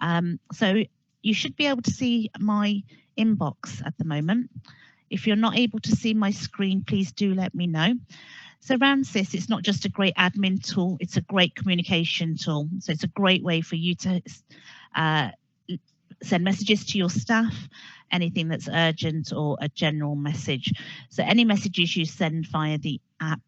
So you should be able to see my inbox at the moment. If you're not able to see my screen, please do let me know. So RANSYS, it's not just a great admin tool, it's a great communication tool. So it's a great way for you to send messages to your staff, anything that's urgent or a general message. So any messages you send via the app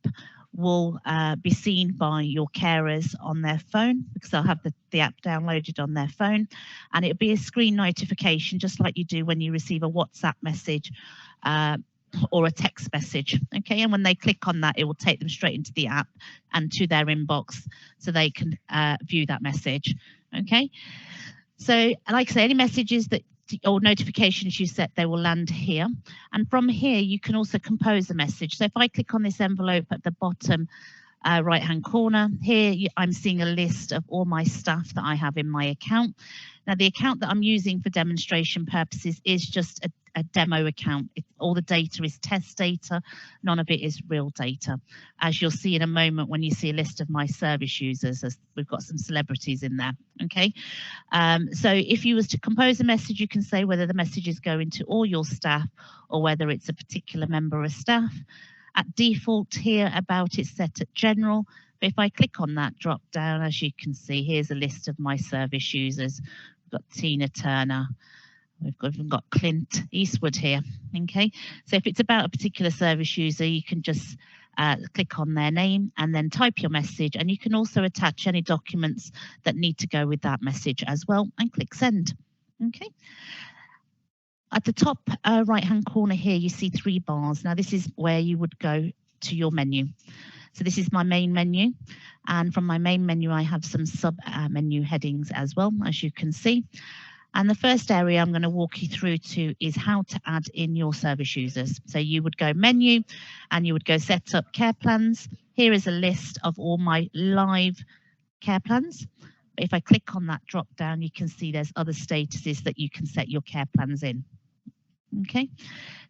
will be seen by your carers on their phone, because they'll have the app downloaded on their phone, and it'll be a screen notification just like you do when you receive a WhatsApp message or a text message. Okay, and when they click on that, it will take them straight into the app and to their inbox so they can view that message. Okay, so like I say, any messages that or notifications you set, they will land here, and from here you can also compose a message. So if I click on this envelope at the bottom right hand corner here, I'm seeing a list of all my staff that I have in my account. Now the account that I'm using for demonstration purposes is just a demo account. All the data is test data, none of it is real data, as you'll see in a moment when you see a list of my service users, as we've got some celebrities in there. Okay, so if you was to compose a message, you can say whether the message is going to all your staff or whether it's a particular member of staff. At default here, about it's set at general. But if I click on that drop down, as you can see, here's a list of my service users. We've got Tina Turner. We've even got Clint Eastwood here. Okay, so if it's about a particular service user, you can just click on their name and then type your message, and you can also attach any documents that need to go with that message as well and click send. Okay. At the top right hand corner here, you see 3 bars. Now this is where you would go to your menu. So this is my main menu, and from my main menu I have some sub menu headings as well, as you can see. And the first area I'm going to walk you through to is how to add in your service users. So you would go menu and you would go set up care plans. Here is a list of all my live care plans. If I click on that drop down, you can see there's other statuses that you can set your care plans in. Okay,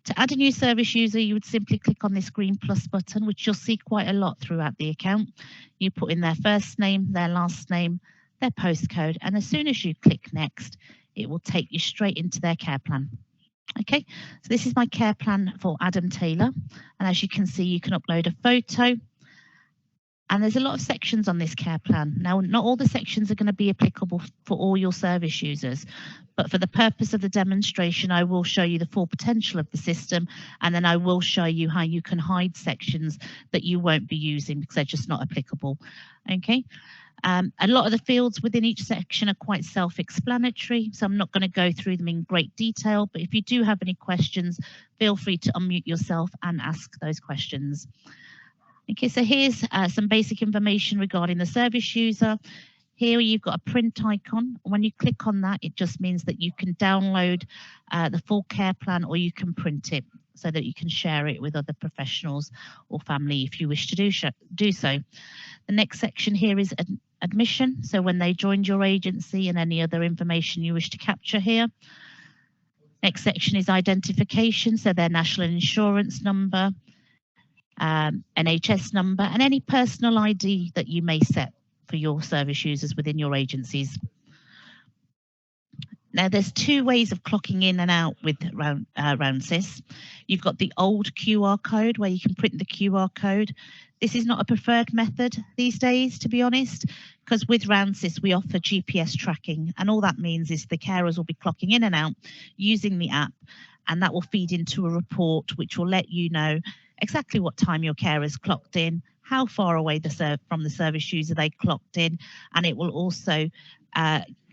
to add a new service user, you would simply click on this green plus button, which you'll see quite a lot throughout the account. You put in their first name, their last name, their postcode, and as soon as you click next, it will take you straight into their care plan. Okay, so this is my care plan for Adam Taylor, and as you can see, you can upload a photo. And there's a lot of sections on this care plan. Now, not all the sections are going to be applicable for all your service users, but for the purpose of the demonstration, I will show you the full potential of the system, and then I will show you how you can hide sections that you won't be using because they're just not applicable. Okay. A lot of the fields within each section are quite self-explanatory, so I'm not going to go through them in great detail, but if you do have any questions, feel free to unmute yourself and ask those questions. Okay, so here's some basic information regarding the service user. Here you've got a print icon. When you click on that, it just means that you can download the full care plan, or you can print it so that you can share it with other professionals or family if you wish to do so. The next section here is admission, so when they joined your agency and any other information you wish to capture here. Next section is identification, so their national insurance number, NHS number, and any personal ID that you may set for your service users within your agencies. Now, there's 2 ways of clocking in and out with RANSYS. You've got the old QR code where you can print the QR code. This is not a preferred method these days, to be honest, because with RANSYS we offer GPS tracking, and all that means is the carers will be clocking in and out using the app, and that will feed into a report which will let you know exactly what time your carers clocked in, how far away from the service user they clocked in, and it will also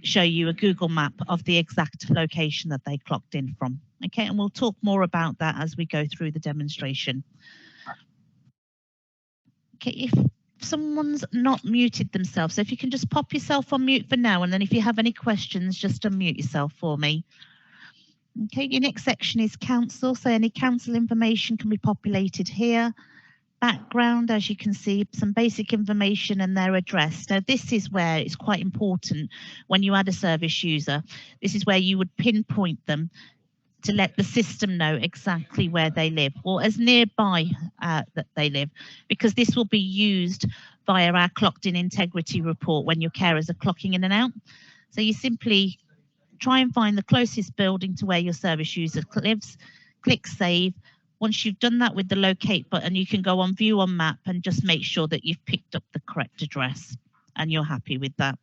show you a Google map of the exact location that they clocked in from. Okay, and we'll talk more about that as we go through the demonstration. Okay, if someone's not muted themselves, so if you can just pop yourself on mute for now, and then if you have any questions, just unmute yourself for me. Okay, your next section is council, so any council information can be populated here. Background, as you can see, some basic information and their address. Now this is where it's quite important when you add a service user. This is where you would pinpoint them to let the system know exactly where they live, or as nearby that they live, because this will be used via our clocked in integrity report when your carers are clocking in and out. So you simply try and find the closest building to where your service user lives, click save. Once you've done that with the locate button, you can go on view on map and just make sure that you've picked up the correct address and you're happy with that.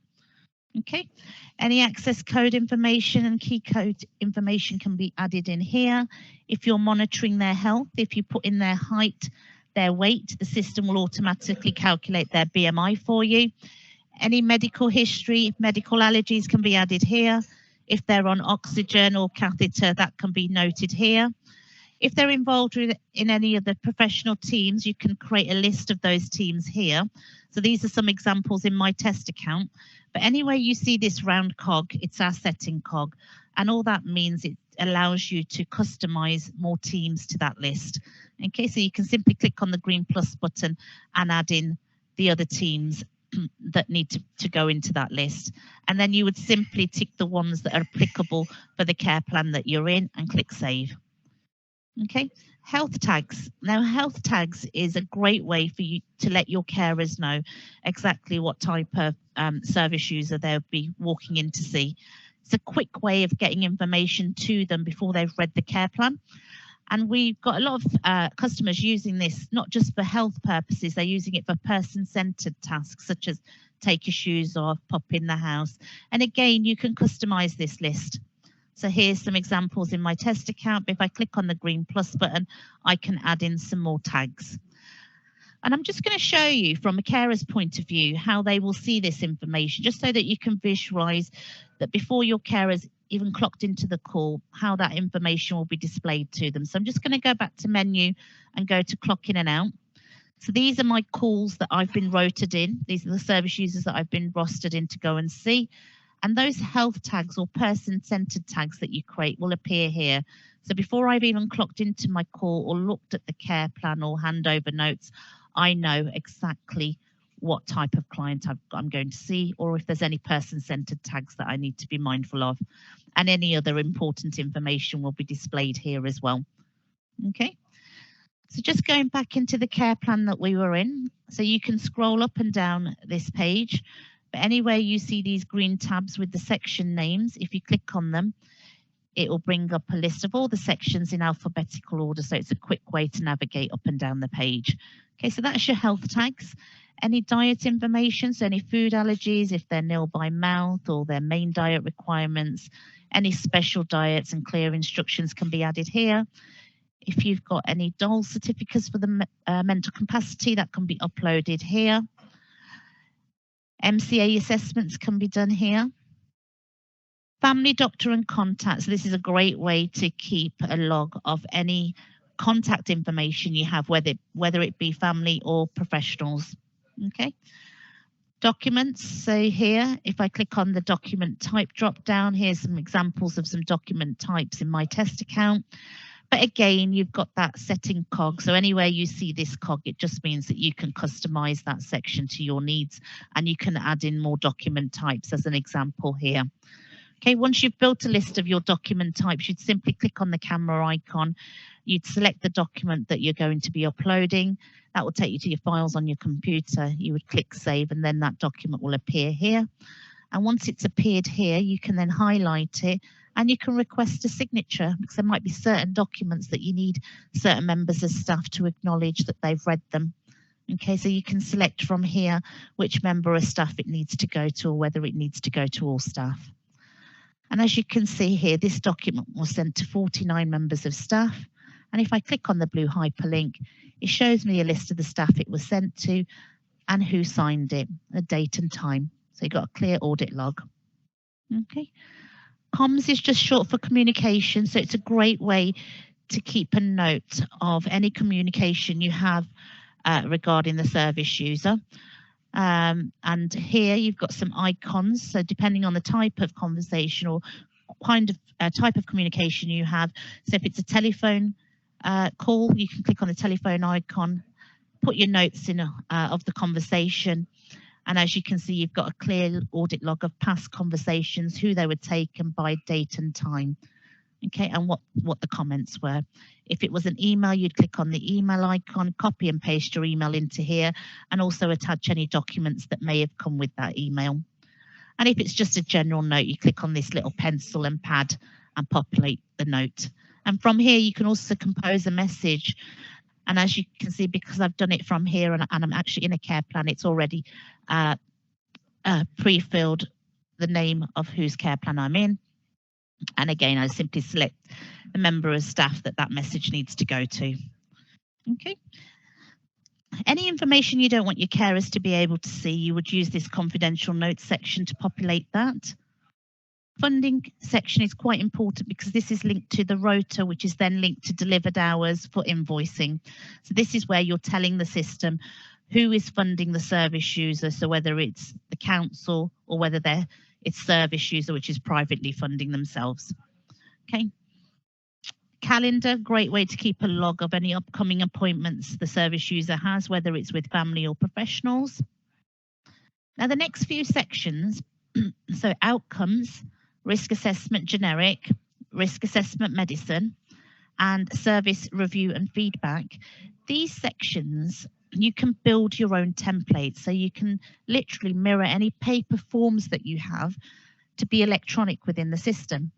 Okay, any access code information and key code information can be added in here. If you're monitoring their health, if you put in their height, their weight, the system will automatically calculate their BMI for you. Any medical history, medical allergies can be added here. If they're on oxygen or catheter, that can be noted here. If they're involved in any of the professional teams, you can create a list of those teams here. So these are some examples in my test account. But anywhere you see this round cog, it's our setting cog. And all that means it allows you to customize more teams to that list. Okay, so you can simply click on the green plus button and add in the other teams that need to go into that list. And then you would simply tick the ones that are applicable for the care plan that you're in and click save. Okay, health tags. Now, health tags is a great way for you to let your carers know exactly what type of service user they'll be walking in to see. It's a quick way of getting information to them before they've read the care plan. And we've got a lot of customers using this, not just for health purposes, they're using it for person-centered tasks, such as take your shoes off, pop in the house. And again, you can customize this list. So here's some examples in my test account. If I click on the green plus button, I can add in some more tags. And I'm just going to show you from a carer's point of view how they will see this information, just so that you can visualize that before your carers even clocked into the call, how that information will be displayed to them. So I'm just going to go back to menu and go to clock in and out. So these are my calls that I've been rotated in. These are the service users that I've been rostered in to go and see. And those health tags or person-centered tags that you create will appear here. So before I've even clocked into my call or looked at the care plan or handover notes, I know exactly what type of client I'm going to see, or if there's any person-centered tags that I need to be mindful of. And any other important information will be displayed here as well. Okay. So just going back into the care plan that we were in, so you can scroll up and down this page. But anywhere you see these green tabs with the section names, if you click on them, it will bring up a list of all the sections in alphabetical order. So it's a quick way to navigate up and down the page. Okay, so that's your health tags. Any diet information, so any food allergies, if they're nil by mouth or their main diet requirements, any special diets and clear instructions can be added here. If you've got any DOL certificates for the mental capacity, that can be uploaded here. MCA assessments can be done here. Family doctor and contacts. This is a great way to keep a log of any contact information you have, whether it be family or professionals. Okay. Documents. So here, if I click on the document type drop down, here's some examples of some document types in my test account. But again, you've got that setting cog. So anywhere you see this cog, it just means that you can customize that section to your needs, and you can add in more document types as an example here. Okay, once you've built a list of your document types, you'd simply click on the camera icon. You'd select the document that you're going to be uploading. That will take you to your files on your computer. You would click save, and then that document will appear here. And once it's appeared here, you can then highlight it, and you can request a signature, because there might be certain documents that you need certain members of staff to acknowledge that they've read them. Okay, so you can select from here which member of staff it needs to go to, or whether it needs to go to all staff. And as you can see here, this document was sent to 49 members of staff. And if I click on the blue hyperlink, it shows me a list of the staff it was sent to and who signed it, the date and time. So you've got a clear audit log. Okay. Comms is just short for communication, so it's a great way to keep a note of any communication you have regarding the service user. And here you've got some icons, so depending on the type of conversation or kind of type of communication you have. So if it's a telephone call, you can click on the telephone icon, put your notes in of the conversation. And as you can see, you've got a clear audit log of past conversations, who they were taken by, date and time, okay, and what the comments were. If it was an email, you'd click on the email icon, copy and paste your email into here, and also attach any documents that may have come with that email. And if it's just a general note, you click on this little pencil and pad and populate the note. And from here, you can also compose a message. And as you can see, because I've done it from here and I'm actually in a care plan, it's already pre-filled the name of whose care plan I'm in. And again, I simply select the member of staff that message needs to go to. Okay. Any information you don't want your carers to be able to see, you would use this confidential notes section to populate that. Funding section is quite important because this is linked to the rota, which is then linked to delivered hours for invoicing. So this is where you're telling the system who is funding the service user. So whether it's the council or whether it's service user, which is privately funding themselves. Okay. Calendar, great way to keep a log of any upcoming appointments the service user has, whether it's with family or professionals. Now the next few sections, so outcomes, risk assessment generic, risk assessment medicine, and service review and feedback. These sections, you can build your own templates. So you can literally mirror any paper forms that you have to be electronic within the system.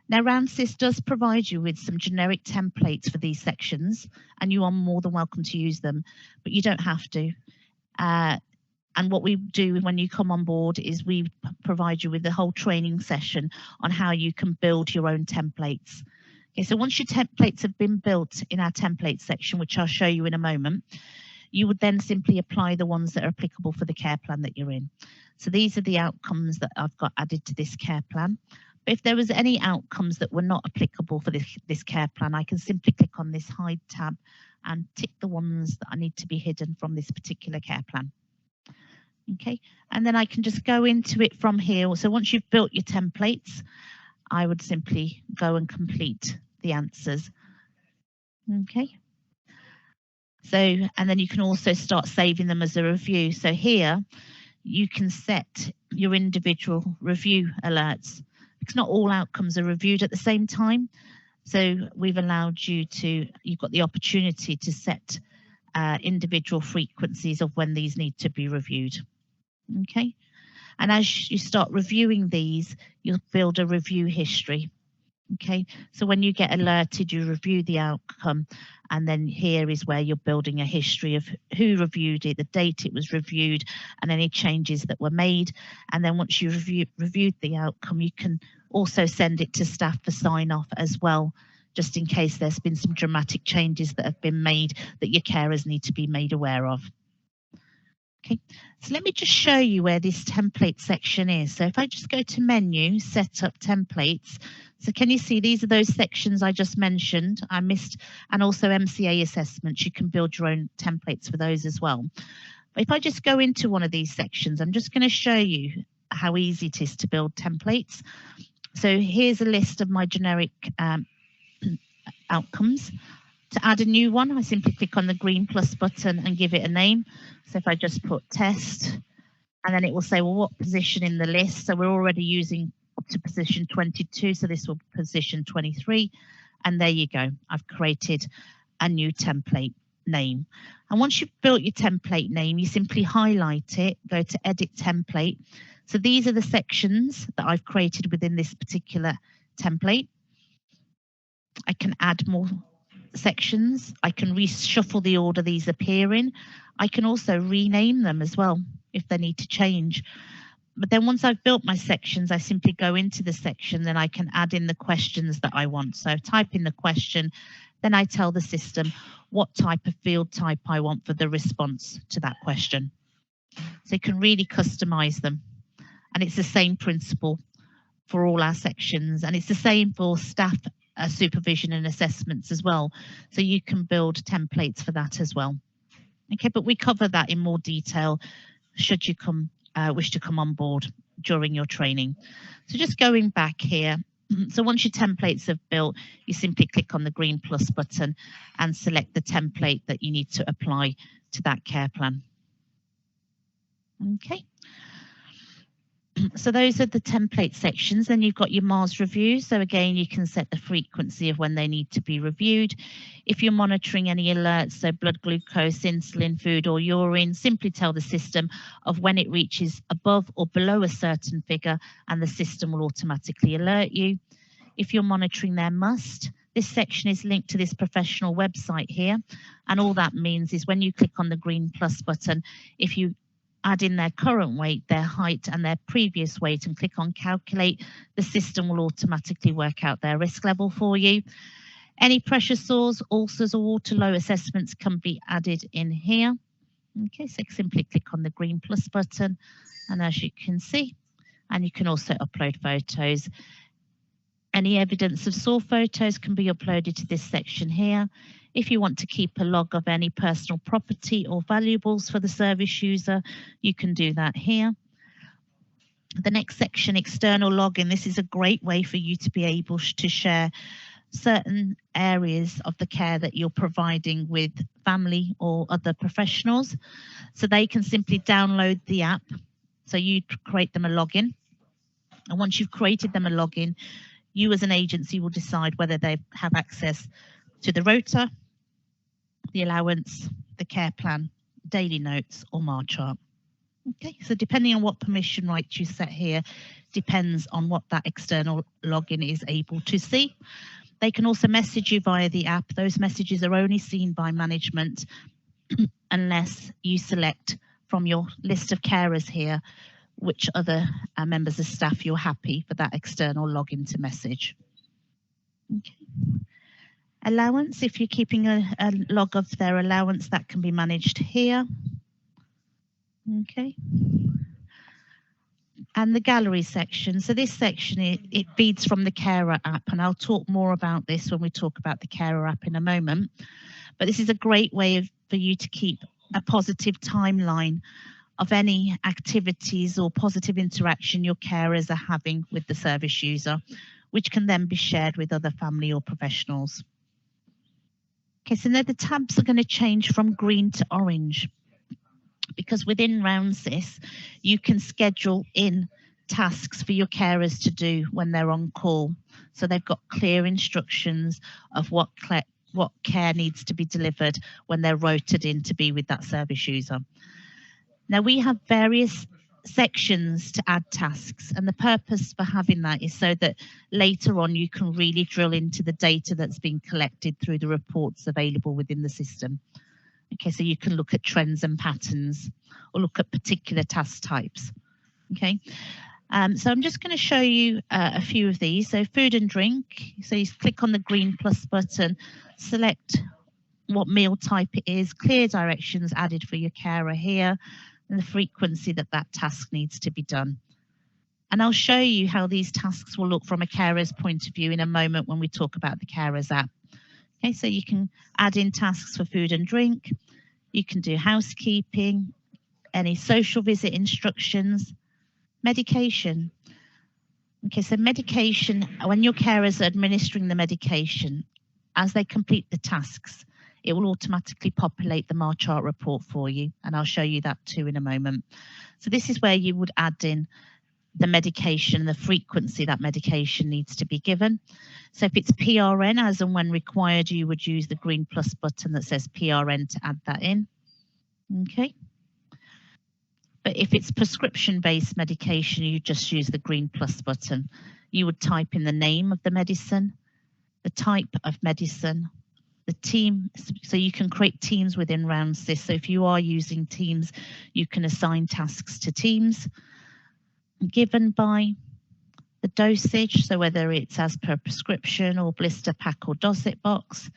Now, RANSYS does provide you with some generic templates for these sections, and you are more than welcome to use them, but you don't have to. And what we do when you come on board is we provide you with a whole training session on how you can build your own templates. Okay, so once your templates have been built in our template section, which I'll show you in a moment, you would then simply apply the ones that are applicable for the care plan that you're in. So these are the outcomes that I've got added to this care plan. But if there was any outcomes that were not applicable for this care plan, I can simply click on this hide tab and tick the ones that I need to be hidden from this particular care plan. Okay, and then I can just go into it from here. So once you've built your templates, I would simply go and complete the answers. Okay. So, and then you can also start saving them as a review. So here you can set your individual review alerts, because not all outcomes are reviewed at the same time. So we've allowed you to, you've got the opportunity to set individual frequencies of when these need to be reviewed. Okay. And as you start reviewing these, you'll build a review history. Okay, so when you get alerted, you review the outcome, and then here is where you're building a history of who reviewed it, the date it was reviewed, and any changes that were made. And then once you've reviewed the outcome, you can also send it to staff for sign off as well, just in case there's been some dramatic changes that have been made that your carers need to be made aware of. Okay, so let me just show you where this template section is. So if I just go to menu, set up templates. So can you see these are those sections I just mentioned? I missed, and also MCA assessments. You can build your own templates for those as well. But if I just go into one of these sections, I'm just going to show you how easy it is to build templates. So here's a list of my generic outcomes. To add a new one, I simply click on the green plus button and give it a name. So if I just put test, and then it will say, well, what position in the list? So we're already using up to position 22, so this will be position 23. And there you go. I've created a new template name. And once you've built your template name, you simply highlight it, go to edit template. So these are the sections that I've created within this particular template. I can add more sections. I can reshuffle the order these appear in. I can also rename them as well if they need to change. But then once I've built my sections, I simply go into the section, then I can add in the questions that I want. So type in the question, then I tell the system what type of field type I want for the response to that question. So you can really customize them. And it's the same principle for all our sections, and it's the same for staff supervision and assessments as well. So you can build templates for that as well. Okay, but we cover that in more detail should you wish to come on board during your training. So just going back here, so once your templates have built, you simply click on the green plus button and select the template that you need to apply to that care plan. Okay. So those are the template sections. Then you've got your Mars review. So again, you can set the frequency of when they need to be reviewed. If you're monitoring any alerts, so blood glucose, insulin, food or urine, simply tell the system of when it reaches above or below a certain figure and the system will automatically alert you. If you're monitoring their must, this section is linked to this professional website here. And all that means is when you click on the green plus button, if you add in their current weight, their height and their previous weight and click on calculate, the system will automatically work out their risk level for you. Any pressure sores, ulcers or water low assessments can be added in here. Okay, so simply click on the green plus button and as you can see, and you can also upload photos. Any evidence of sore photos can be uploaded to this section here. If you want to keep a log of any personal property or valuables for the service user, you can do that here. The next section, external login. This is a great way for you to be able to share certain areas of the care that you're providing with family or other professionals. So they can simply download the app. So you create them a login. And once you've created them a login, you as an agency will decide whether they have access to the rota, the allowance, the care plan, daily notes or MAR chart. Okay, so depending on what permission rights you set here, depends on what that external login is able to see. They can also message you via the app. Those messages are only seen by management unless you select from your list of carers here which other members of staff you're happy for that external login to message. Okay. Allowance, if you're keeping a log of their allowance, that can be managed here. Okay. And the gallery section. So this section, it feeds from the Carer app, and I'll talk more about this when we talk about the Carer app in a moment. But this is a great way for you to keep a positive timeline of any activities or positive interaction your carers are having with the service user, which can then be shared with other family or professionals. Okay, so now the tabs are going to change from green to orange because within RoundSys, you can schedule in tasks for your carers to do when they're on call. So they've got clear instructions of what care needs to be delivered when they're rotated in to be with that service user. Now we have various sections to add tasks, and the purpose for having that is so that later on you can really drill into the data that's been collected through the reports available within the system. Okay, so you can look at trends and patterns or look at particular task types. Okay, so I'm just going to show you a few of these. So food and drink, so you click on the green plus button, select what meal type it is, clear directions added for your carer here, and the frequency that that task needs to be done. And I'll show you how these tasks will look from a carer's point of view in a moment when we talk about the carers app. Okay, so you can add in tasks for food and drink, you can do housekeeping, any social visit instructions, medication. Okay, so medication, when your carers are administering the medication, as they complete the tasks, it will automatically populate the MAR chart report for you, and I'll show you that too in a moment. So this is where you would add in the medication, the frequency that medication needs to be given. So if it's PRN, as and when required, you would use the green plus button that says PRN to add that in. Okay. But if it's prescription-based medication, you just use the green plus button. You would type in the name of the medicine, the type of medicine, the team, so you can create teams within RoundSys. So if you are using teams, you can assign tasks to teams. Given by the dosage, so whether it's as per prescription or blister pack or dosette box,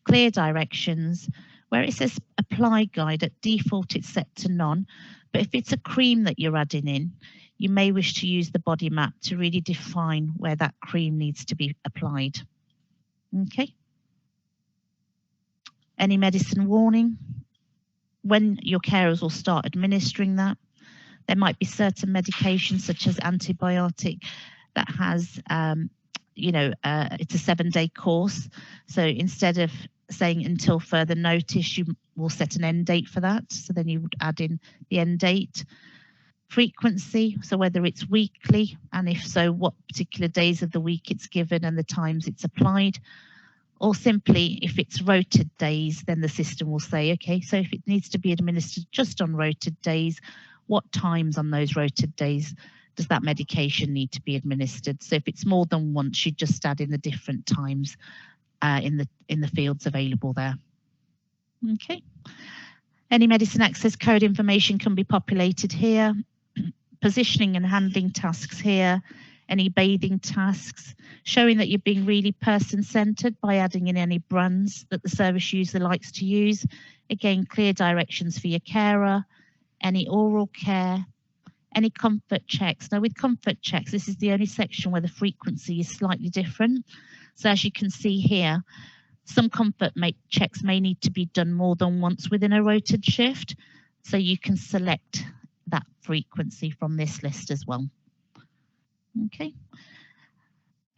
clear directions, where it says apply guide, at default it's set to none, but if it's a cream that you're adding in, you may wish to use the body map to really define where that cream needs to be applied. Okay. Any medicine warning, when your carers will start administering that. There might be certain medications such as antibiotic that has, it's a 7-day course. So instead of saying until further notice, you will set an end date for that. So then you would add in the end date. frequency, so whether it's weekly, and if so, what particular days of the week it's given and the times it's applied, or simply if it's rotated days, then the system will say, okay, so if it needs to be administered just on rotated days, what times on those rotated days does that medication need to be administered? So if it's more than once, you just add in the different times in the fields available there. Okay. Any medicine access code information can be populated here. Positioning and handling tasks here, any bathing tasks, showing that you're being really person-centered by adding in any brands that the service user likes to use. Again, clear directions for your carer, any oral care, any comfort checks. Now with comfort checks, this is the only section where the frequency is slightly different. So as you can see here, some comfort checks may need to be done more than once within a rotated shift. So you can select that frequency from this list as well. Okay.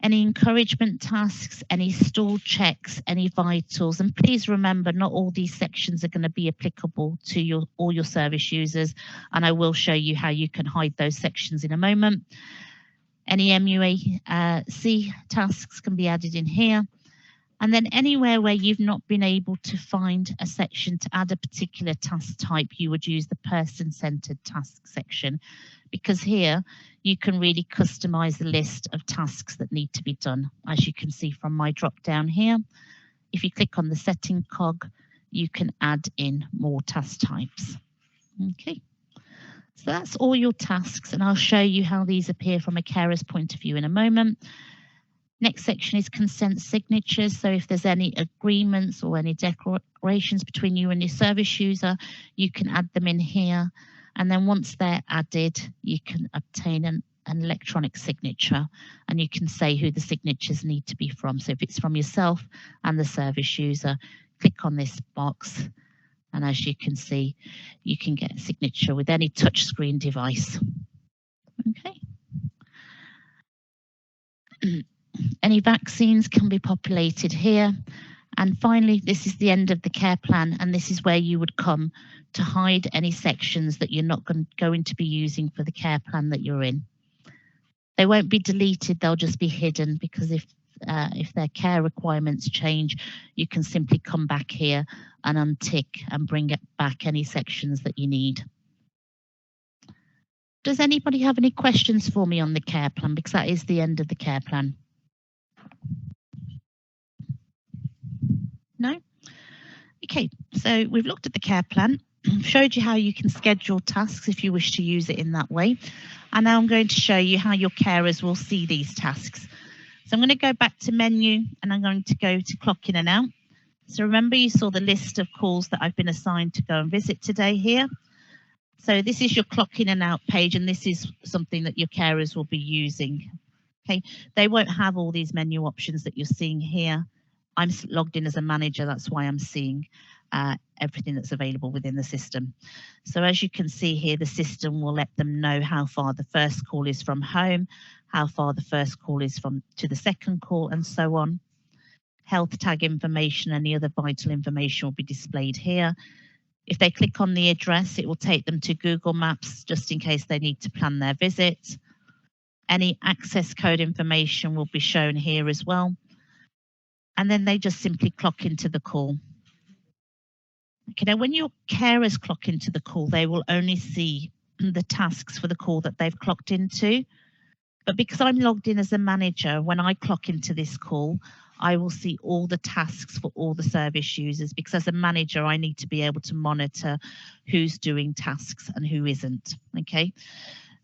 Any encouragement tasks, any stool checks, any vitals, and please remember not all these sections are going to be applicable to all your service users, and I will show you how you can hide those sections in a moment. Any MUAC tasks can be added in here. And then anywhere where you've not been able to find a section to add a particular task type, you would use the person-centered task section, because here you can really customize the list of tasks that need to be done. As you can see from my drop down here, if you click on the setting cog, you can add in more task types. Okay, so that's all your tasks, and I'll show you how these appear from a carer's point of view in a moment. Next section is consent signatures. So if there's any agreements or any declarations between you and your service user, you can add them in here. And then once they're added, you can obtain an electronic signature, and you can say who the signatures need to be from. So if it's from yourself and the service user, click on this box. And as you can see, you can get a signature with any touchscreen device. Okay. Any vaccines can be populated here. And finally, this is the end of the care plan, and this is where you would come to hide any sections that you're not going to be using for the care plan that you're in. They won't be deleted, they'll just be hidden, because if their care requirements change, you can simply come back here and untick and bring it back any sections that you need. Does anybody have any questions for me on the care plan? Because that is the end of the care plan. No? Okay, so we've looked at the care plan, showed you how you can schedule tasks if you wish to use it in that way. And now I'm going to show you how your carers will see these tasks. So I'm going to go back to menu, and I'm going to go to clock in and out. So remember, you saw the list of calls that I've been assigned to go and visit today here. So this is your clock in and out page, and this is something that your carers will be using. Okay, they won't have all these menu options that you're seeing here. I'm logged in as a manager, that's why I'm seeing everything that's available within the system. So as you can see here, the system will let them know how far the first call is from home, how far the first call is to the second call, and so on. Health tag information, any other vital information will be displayed here. If they click on the address, it will take them to Google Maps just in case they need to plan their visit. Any access code information will be shown here as well. And then they just simply clock into the call. Okay, now when your carers clock into the call, they will only see the tasks for the call that they've clocked into. But because I'm logged in as a manager, when I clock into this call, I will see all the tasks for all the service users, because as a manager, I need to be able to monitor who's doing tasks and who isn't. Okay,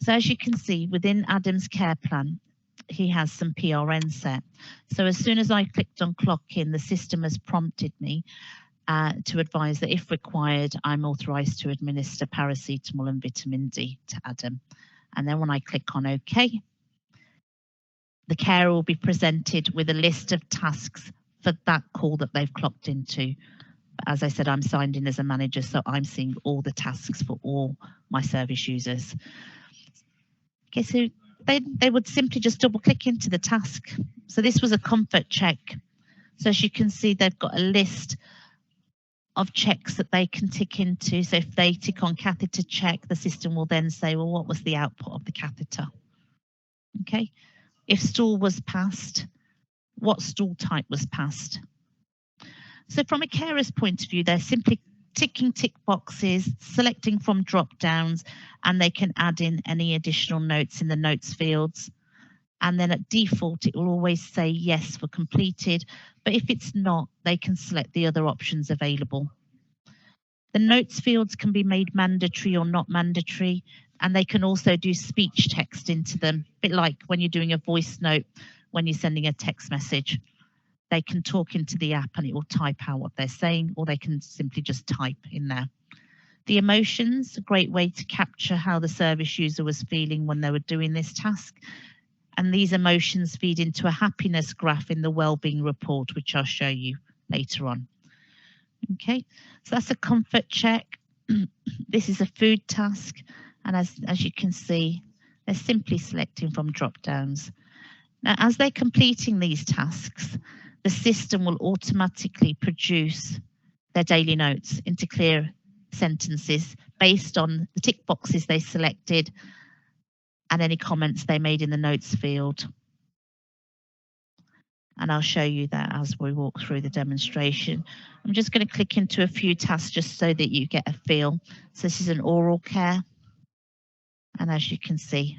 so as you can see within Adam's care plan, he has some PRN set. So as soon as I clicked on clock in, the system has prompted me to advise that if required, I'm authorised to administer paracetamol and vitamin D to Adam. And then when I click on OK, the carer will be presented with a list of tasks for that call that they've clocked into. But as I said, I'm signed in as a manager, so I'm seeing all the tasks for all my service users. Okay, so they would simply just double click into the task. So this was a comfort check. So as you can see, they've got a list of checks that they can tick into. So if they tick on catheter check, the system will then say, well, what was the output of the catheter? Okay. If stool was passed, what stool type was passed? So from a carer's point of view, they're simply ticking tick boxes, selecting from drop downs, and they can add in any additional notes in the notes fields. And then at default, it will always say yes for completed. But if it's not, they can select the other options available. The notes fields can be made mandatory or not mandatory, and they can also do speech text into them, a bit like when you're doing a voice note, when you're sending a text message. They can talk into the app and it will type out what they're saying, or they can simply just type in there. The emotions, a great way to capture how the service user was feeling when they were doing this task. And these emotions feed into a happiness graph in the wellbeing report, which I'll show you later on. Okay, so that's a comfort check. This is a food task. And as you can see, they're simply selecting from drop downs. Now, as they're completing these tasks, the system will automatically produce their daily notes into clear sentences based on the tick boxes they selected and any comments they made in the notes field. And I'll show you that as we walk through the demonstration. I'm just going to click into a few tasks just so that you get a feel. So this is an oral care. And as you can see,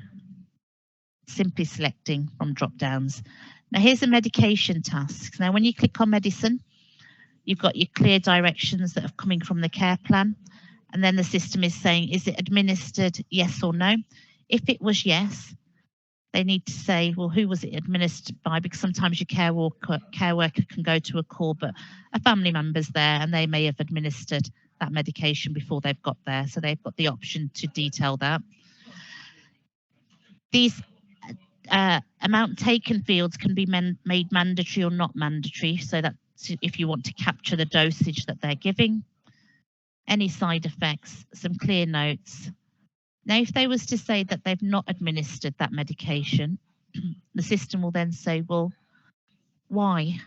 simply selecting from drop downs. Now here's a medication task. Now when you click on medicine, you've got your clear directions that are coming from the care plan. And then the system is saying, is it administered, yes or no? If it was yes, they need to say, well, who was it administered by? Because sometimes your care worker can go to a call, but a family member's there and they may have administered that medication before they've got there. So they've got the option to detail that. These amount taken fields can be made mandatory or not mandatory. So that's if you want to capture the dosage that they're giving, any side effects, some clear notes. Now, if they was to say that they've not administered that medication, the system will then say, well, why?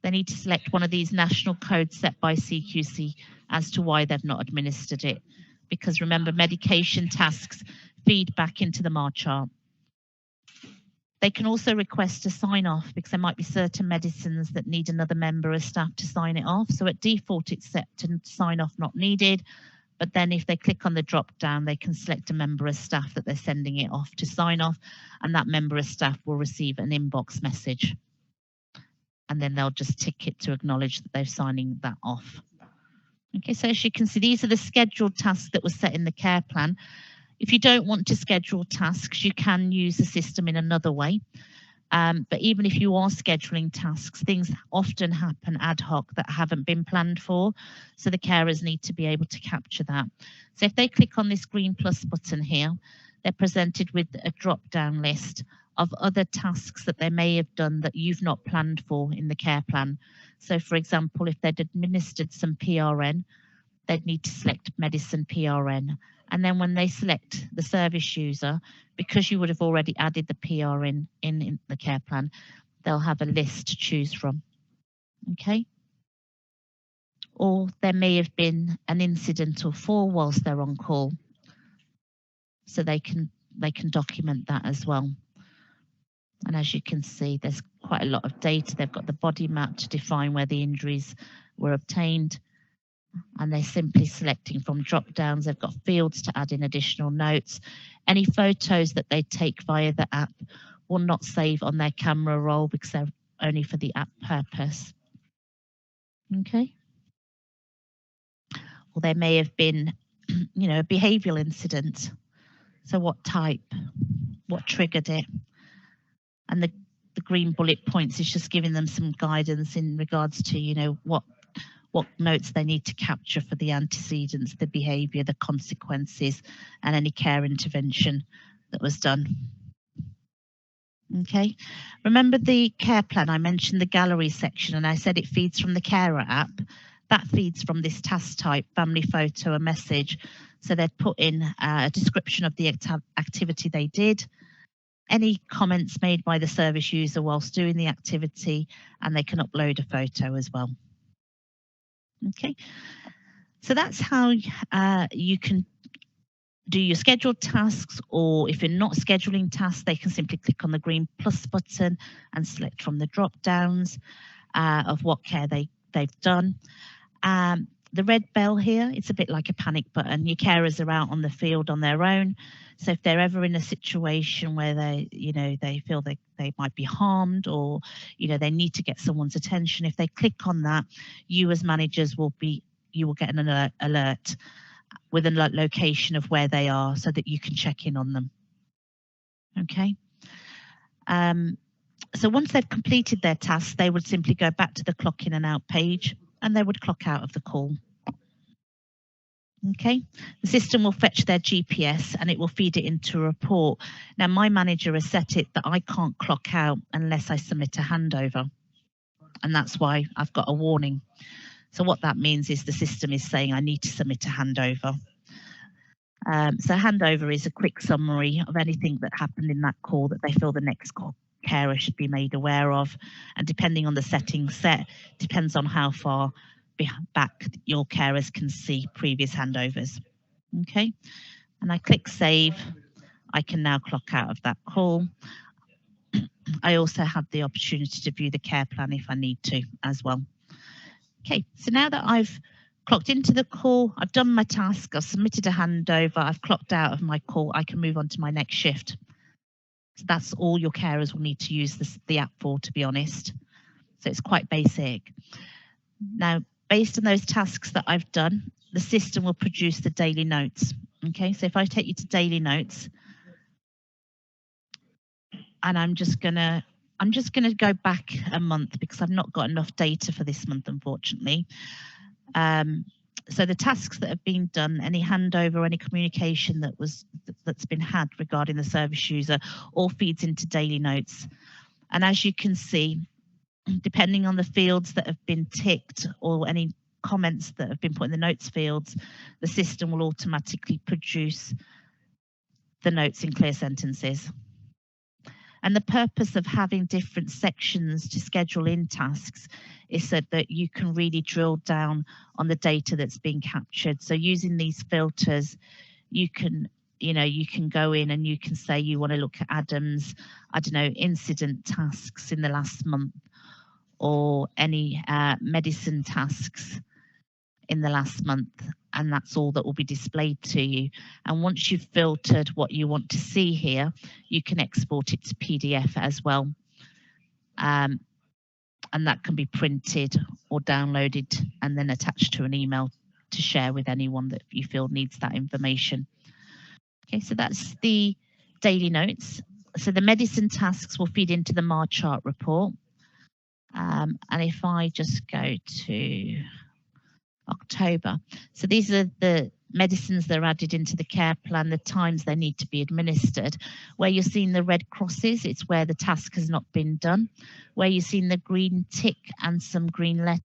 They need to select one of these national codes set by CQC as to why they've not administered it. Because remember, medication tasks feed back into the MAR chart. They can also request a sign off because there might be certain medicines that need another member of staff to sign it off. So at default, it's set to sign off not needed. But then if they click on the drop down, they can select a member of staff that they're sending it off to sign off, and that member of staff will receive an inbox message. And then they'll just tick it to acknowledge that they're signing that off. Okay, so as you can see, these are the scheduled tasks that were set in the care plan. If you don't want to schedule tasks, you can use the system in another way. But even if you are scheduling tasks, things often happen ad hoc that haven't been planned for. So the carers need to be able to capture that. So if they click on this green plus button here, they're presented with a drop-down list of other tasks that they may have done that you've not planned for in the care plan. So for example, if they'd administered some PRN, they'd need to select medicine PRN. And then when they select the service user, because you would have already added the PRN in the care plan, they'll have a list to choose from. Okay. Or there may have been an incident or fall whilst they're on call. So they can document that as well. And as you can see, there's quite a lot of data. They've got the body map to define where the injuries were obtained. And they're simply selecting from drop downs. They've got fields to add in additional notes. Any photos that they take via the app will not save on their camera roll because they're only for the app purpose. Okay. Or there may have been, a behavioural incident. So what type, what triggered it? And the green bullet points is just giving them some guidance in regards to, what notes they need to capture for the antecedents, the behaviour, the consequences, and any care intervention that was done. Okay, remember the care plan, I mentioned the gallery section and I said it feeds from the carer app. That feeds from this task type, family photo, a message. So they'd put in a description of the activity they did, any comments made by the service user whilst doing the activity, and they can upload a photo as well. Okay, so that's how you can do your scheduled tasks, or if you're not scheduling tasks, they can simply click on the green plus button and select from the drop downs of what care they've done. The red bell here, it's a bit like a panic button. Your carers are out on the field on their own. So if they're ever in a situation where they feel they might be harmed, or, they need to get someone's attention, if they click on that, you as managers will get an alert with a location of where they are so that you can check in on them. Okay. So once they've completed their tasks, they would simply go back to the clock in and out page, and they would clock out of the call. Okay, the system will fetch their GPS and it will feed it into a report. Now, my manager has set it that I can't clock out unless I submit a handover, and that's why I've got a warning. So what that means is the system is saying I need to submit a handover. So handover is a quick summary of anything that happened in that call that they feel the next carer should be made aware of, and depending on the settings set, depends on how far back your carers can see previous handovers. Okay, and I click save. I can now clock out of that call. I also have the opportunity to view the care plan if I need to as well. Okay, so now that I've clocked into the call, I've done my task, I've submitted a handover, I've clocked out of my call, I can move on to my next shift. So that's all your carers will need to use the app for, to be honest. So it's quite basic. Now, based on those tasks that I've done, the system will produce the daily notes. Okay, so if I take you to daily notes, and I'm just gonna go back a month because I've not got enough data for this month, unfortunately. So the tasks that have been done, any handover, any communication that's been had regarding the service user, all feeds into daily notes. And as you can see, depending on the fields that have been ticked or any comments that have been put in the notes fields, the system will automatically produce the notes in clear sentences. And the purpose of having different sections to schedule in tasks is so that you can really drill down on the data that's being captured. So using these filters, you can go in and you can say you want to look at Adam's, incident tasks in the last month, or any medicine tasks in the last month, and that's all that will be displayed to you. And once you've filtered what you want to see here, you can export it to PDF as well. And that can be printed or downloaded and then attached to an email to share with anyone that you feel needs that information. Okay, so that's the daily notes. So the medicine tasks will feed into the MAR chart report. And if I just go to October, so these are the medicines that are added into the care plan, the times they need to be administered. Where you're seeing the red crosses, it's where the task has not been done. Where you're seeing the green tick and some green letters,